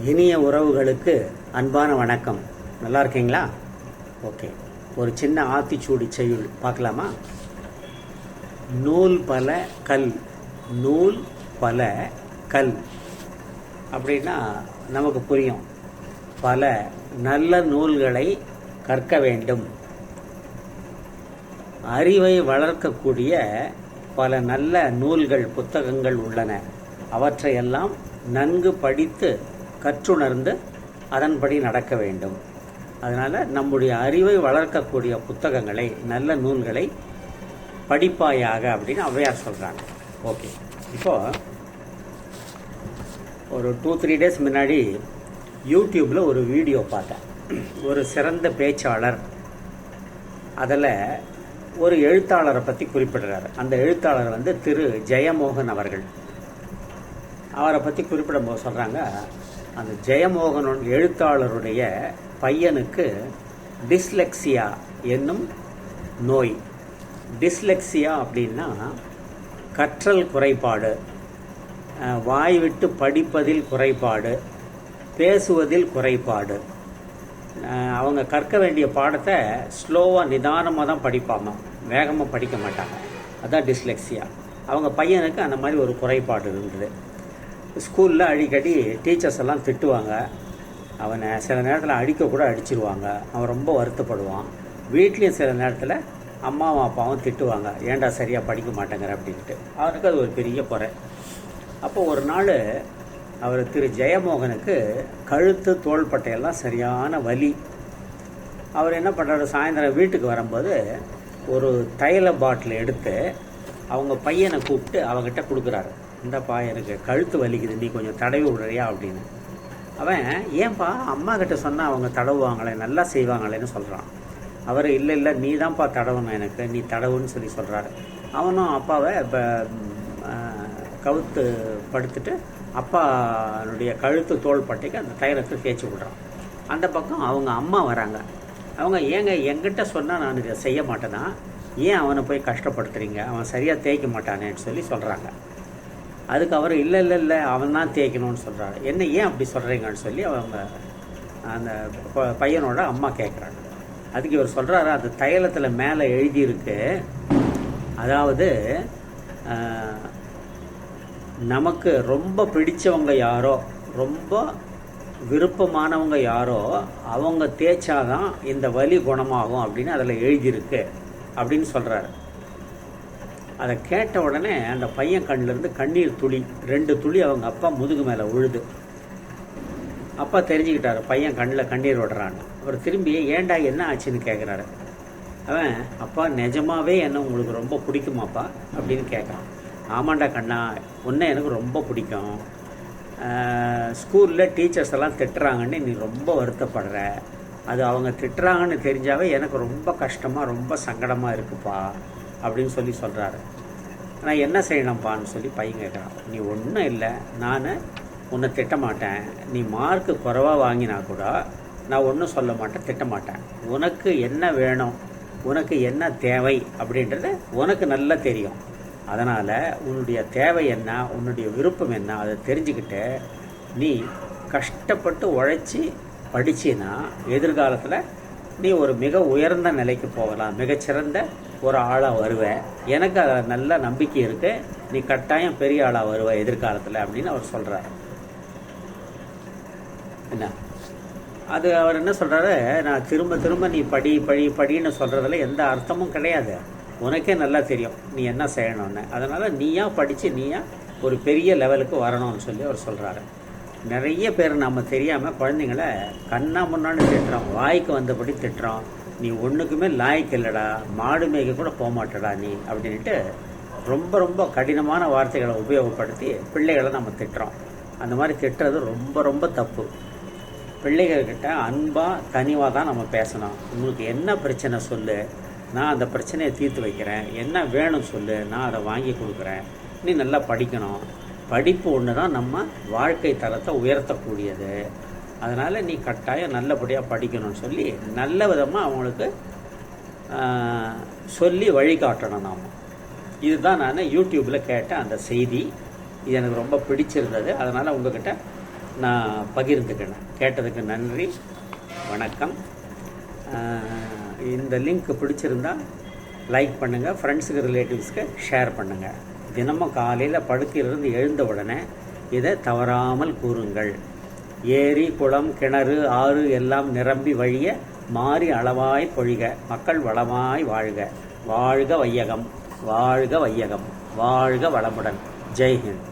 இனிய உறவுகளுக்கு அன்பான வணக்கம். நல்லா இருக்கீங்களா? ஓகே, ஒரு சின்ன ஆத்திச்சூடி செய்யுள் பார்க்கலாமா? நூல் பல கல், நூல் பல கல் அப்படின்னா நமக்கு புரியும். பல நல்ல நூல்களை கற்க வேண்டும். அறிவை வளர்க்கக்கூடிய பல நல்ல நூல்கள், புத்தகங்கள் உள்ளன. அவற்றையெல்லாம் நன்கு படித்து கற்றுணர்ந்து அதன்படி நடக்க வேண்டும். அதனால் நம்முடைய அறிவை வளர்க்கக்கூடிய புத்தகங்களை, நல்ல நூல்களை படிப்பாயாக அப்படின்னு ஔவையார் சொல்கிறாங்க. ஓகே, இப்போது ஒரு 2-3 டேஸ் முன்னாடி யூடியூப்பில் ஒரு வீடியோ பார்த்தேன். ஒரு சிறந்த பேச்சாளர் அதில் ஒரு எழுத்தாளரை பற்றி குறிப்பிடுறாரு. அந்த எழுத்தாளர் திரு ஜெயமோகன் அவர்கள். அவரை பற்றி குறிப்பிடும்போது சொல்கிறாங்க, அந்த ஜெயமோகன் எழுத்தாளருடைய பையனுக்கு டிஸ்லெக்சியா என்னும் நோய். டிஸ்லெக்சியா அப்படின்னா கற்றல் குறைபாடு, வாய் விட்டு படிப்பதில் குறைபாடு, பேசுவதில் குறைபாடு. அவங்க கற்க வேண்டிய பாடத்தை ஸ்லோவாக நிதானமாக தான் படிப்பாங்க, வேகமாக படிக்க மாட்டாங்க. அதுதான் டிஸ்லெக்சியா. அவங்க பையனுக்கு அந்த மாதிரி ஒரு குறைபாடு இருந்தது. ஸ்கூலில் அடிக்கடி டீச்சர்ஸ் எல்லாம் திட்டுவாங்க. அவனை சில நேரத்தில் அடிக்கக்கூட அடிச்சிருவாங்க. அவன் ரொம்ப வருத்தப்படுவான். வீட்லேயும் சில நேரத்தில் அம்மாவும் அப்பாவும் திட்டுவாங்க, ஏன்டா சரியாக படிக்க மாட்டேங்கிற அப்படின்ட்டு. அவனுக்கு அது ஒரு பெரிய குறை. அப்போ ஒரு நாள் அவர் திரு ஜெயமோகனுக்கு கழுத்து, தோள்பட்டையெல்லாம் சரியான வலி. அவர் என்ன பண்ணுறாரு, சாயந்தரம் வீட்டுக்கு வரும்போது ஒரு தைல பாட்டில் எடுத்து அவங்க பையனை கூப்பிட்டு அவங்ககிட்ட கொடுக்குறாரு. இந்தப்பா, எனக்கு கழுத்து வலிக்குது, நீ கொஞ்சம் தடவி விடுறியா அப்படின்னு. அவன், ஏன்பா அம்மா கிட்ட சொன்னால் அவங்க தடவுவாங்களே, நல்லா செய்வாங்களேன்னு சொல்கிறான். அவர், இல்லை நீ தான்ப்பா தடவணும், எனக்கு நீ தடவுன்னு சொல்லி சொல்கிறாரு. அவனும் அப்பாவை கவுத்து படுத்துட்டு அப்பானுடைய கழுத்து, தோள்பட்டைக்கு அந்த தைலத்தை தேய்ச்சி விடுறான். அந்த பக்கம் அவங்க அம்மா வராங்க. அவங்க, ஏங்க என்கிட்ட சொன்னால் நான் இதை செய்ய மாட்டேனா, ஏன் அவனை போய் கஷ்டப்படுத்துறீங்க, அவன் சரியாக தேய்க்க மாட்டானேன்னு சொல்லி சொல்கிறாங்க. அதுக்கு அவர், இல்லை அவன் தான் தேய்க்கணும்னு சொல்கிறாரு. என்ன, ஏன் அப்படி சொல்கிறீங்கன்னு சொல்லி அவங்க அந்த பையனோட அம்மா கேட்குறாங்க. அதுக்கு இவர் சொல்கிறாரு, அது தைலத்தில் மேலே எழுதியிருக்கு, அதாவது நமக்கு ரொம்ப பிடிச்சவங்க யாரோ, ரொம்ப விருப்பமானவங்க யாரோ அவங்க தேய்ச்சாதான் இந்த வலி குணமாகும் அப்படின்னு அதில் எழுதியிருக்கு அப்படின்னு சொல்கிறாரு. அதை கேட்ட உடனே அந்த பையன் கண்ணிலேருந்து கண்ணீர் துளி 2 துளி அவங்க அப்பா முதுகு மேலே உழுது. அப்பா தெரிஞ்சுக்கிட்டாரு பையன் கண்ணில் கண்ணீர் விடுறான்னு. அவர் திரும்பி, ஏண்டா என்ன ஆச்சுன்னு கேட்குறாரு. அவன், அப்பா நிஜமாவே என்ன உங்களுக்கு ரொம்ப பிடிக்குமாப்பா அப்படின்னு கேட்குறான். ஆமாண்டா கண்ணா, உன்னை எனக்கு ரொம்ப பிடிக்கும். ஸ்கூலில் டீச்சர்ஸ் எல்லாம் திட்டுறாங்கன்னு நீ ரொம்ப வருத்தப்படுற. அது அவங்க திட்டுறாங்கன்னு தெரிஞ்சாவே எனக்கு ரொம்ப கஷ்டமாக, ரொம்ப சங்கடமாக இருக்குப்பா அப்படின்னு சொல்லி சொல்கிறாரு. நான் என்ன செய்யணும்ப்பான்னு சொல்லி பையன் கேட்குறான். நீ ஒன்றும் இல்லை, நான் உன்னை திட்டமாட்டேன். நீ மார்க்கு குறைவாக வாங்கினா கூட நான் ஒன்றும் சொல்ல மாட்டேன், திட்டமாட்டேன். உனக்கு என்ன வேணும், உனக்கு என்ன தேவை அப்படின்றது உனக்கு நல்லா தெரியும். அதனால் உன்னுடைய தேவை என்ன, உன்னுடைய விருப்பம் என்ன, அதை தெரிஞ்சுக்கிட்டு நீ கஷ்டப்பட்டு உழைச்சி படிச்சின்னா எதிர்காலத்தில் நீ ஒரு மிக உயர்ந்த நிலைக்கு போகலாம், மிகச்சிறந்த ஒரு ஆளாக வருவேன். எனக்கு அதில் நல்ல நம்பிக்கை இருக்குது, நீ கட்டாயம் பெரிய ஆளாக வருவ எதிர்காலத்தில் அப்படின்னு அவர் சொல்கிறார். என்ன அது அவர் என்ன சொல்கிறாரு, நான் திரும்ப நீ படின்னு சொல்கிறதுல எந்த அர்த்தமும் கிடையாது. உனக்கே நல்லா தெரியும் நீ என்ன செய்யணும்னு. அதனால் நீயா படித்து நீயா ஒரு பெரிய லெவலுக்கு வரணும்னு சொல்லி அவர் சொல்கிறாரு. நிறைய பேர் நம்ம தெரியாமல் குழந்தைங்கள கண்ணா முன்னான்னு திட்டுறோம், வாய்க்கு வந்தபடி திட்டுறோம். நீ ஒன்றுக்குமே லாய்க்கு இல்லைடா, மாடு மேய்க்க கூட போக மாட்டடா நீ அப்படின்ட்டு ரொம்ப கடினமான வார்த்தைகளை உபயோகப்படுத்தி பிள்ளைகளை நம்ம திட்டுறோம். அந்த மாதிரி திட்டுறது ரொம்ப தப்பு. பிள்ளைகள்கிட்ட அன்பாக தனிவாக தான் நம்ம பேசணும். உங்களுக்கு என்ன பிரச்சனை சொல்லு, நான் அந்த பிரச்சனையை தீர்த்து வைக்கிறேன். என்ன வேணும் சொல்லு, நான் அதை வாங்கி கொடுக்குறேன். நீ நல்லா படிக்கணும். படிப்பு ஒன்று தான் நம்ம வாழ்க்கை தரத்தை உயர்த்தக்கூடியது. அதனால் நீ கட்டாயம் நல்லபடியாக படிக்கணும்னு சொல்லி நல்ல விதமாக அவங்களுக்கு சொல்லி வழிகாட்டணும் நாம். இதுதான் நான் யூடியூப்பில் கேட்ட அந்த செய்தி. இது எனக்கு ரொம்ப பிடிச்சிருந்தது. அதனால் உங்கள்கிட்ட நான் பகிர்ந்துக்கினேன். கேட்டதுக்கு நன்றி, வணக்கம். இந்த லிங்க் பிடிச்சிருந்தா லைக் பண்ணுங்கள், ஃப்ரெண்ட்ஸுக்கு ரிலேட்டிவ்ஸ்க்கு ஷேர் பண்ணுங்கள். தினமும் காலையில் படுக்கையிலிருந்து எழுந்த உடனே இதை தவறாமல் கூறுங்கள். ஏரி, குளம், கிணறு, ஆறு எல்லாம் நிரம்பி வழிய மாறி அளவாய் பொழிக, மக்கள் வளமாய் வாழ்க. வாழ்க வையகம், வாழ்க வையகம், வாழ்க வளமுடன். ஜெய்ஹிந்த்.